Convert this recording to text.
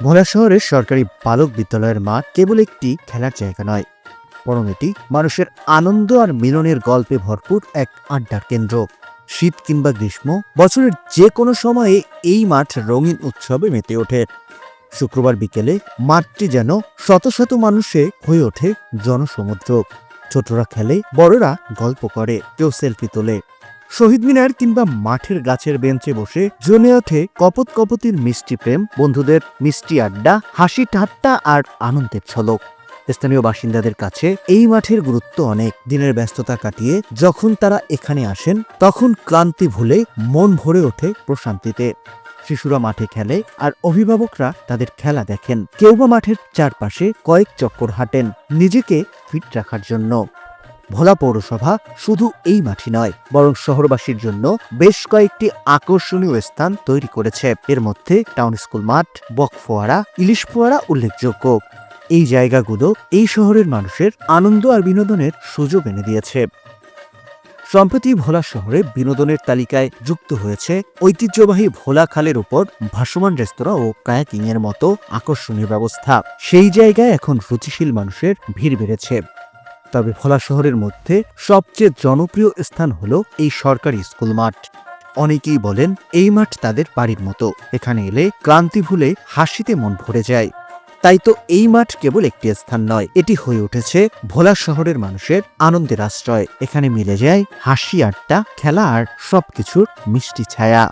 ভোলা শহরের সরকারি বালক বিদ্যালয়ের মাঠ কেবল একটি খেলার জায়গা নয়, বরং এটি মানুষের আনন্দ আর মিলনের গল্পে ভরপুর এক আড্ডার কেন্দ্র। শীত কিংবা গ্রীষ্ম, বছরের যে কোনো সময়ে এই মাঠ রঙিন উৎসবে মেতে ওঠে। শুক্রবার বিকেলে মাঠটি যেন শত শত মানুষে হয়ে ওঠে জনসমুদ্র। ছোটরা খেলে, বড়রা গল্প করে, কেউ সেলফি তোলে। শহীদ মিনার কিংবা মাঠের গাছের বেঞ্চে বসে জমে ওঠে কপত কপতির মিষ্টি প্রেম, বন্ধুদের মিষ্টি আড্ডা, হাসি ঠাট্টা আর আনন্দের ঝলক। স্থানীয় বাসিন্দাদের কাছে এই মাঠের গুরুত্ব অনেক। দিনের ব্যস্ততা কাটিয়ে যখন তারা এখানে আসেন, তখন ক্লান্তি ভুলে মন ভরে ওঠে প্রশান্তিতে। শিশুরা মাঠে খেলে আর অভিভাবকরা তাদের খেলা দেখেন। কেউ বা মাঠের চারপাশে কয়েক চক্কর হাঁটেন নিজেকে ফিট রাখার জন্য। ভোলা পৌরসভা শুধু এই মাঠই নয়, বরং শহরবাসীর জন্য বেশ কয়েকটি আকর্ষণীয় স্থান তৈরি করেছে। এর মধ্যে টাউন স্কুল মাঠ, বক ফোয়ারা, ইলিশ ফোয়ারা উল্লেখযোগ্য। এই জায়গাগুলো এই শহরের মানুষের আনন্দ আর বিনোদনের সুযোগ এনে দিয়েছে। সম্প্রতি ভোলা শহরে বিনোদনের তালিকায় যুক্ত হয়েছে ঐতিহ্যবাহী ভোলা খালের উপর ভাসমান রেস্তোরাঁ ও কায়াকিং এর মতো আকর্ষণীয় ব্যবস্থা। সেই জায়গায় এখন রুচিশীল মানুষের ভিড় বেড়েছে। তবে ভোলা শহরের মধ্যে সবচেয়ে জনপ্রিয় স্থান হলো এই সরকারি স্কুল মাঠ। অনেকেই বলেন এই মাঠ তাদের বাড়ির মতো। এখানে এলে ক্লান্তি ভুলে হাসিতে মন ভরে যায়। তাই তো এই মাঠ কেবল একটি স্থান নয়, এটি হয়ে উঠেছে ভোলা শহরের মানুষের আনন্দের আশ্রয়। এখানে মিলে যায় হাসি, আড্ডা, খেলা আর সবকিছুর মিষ্টি ছায়া।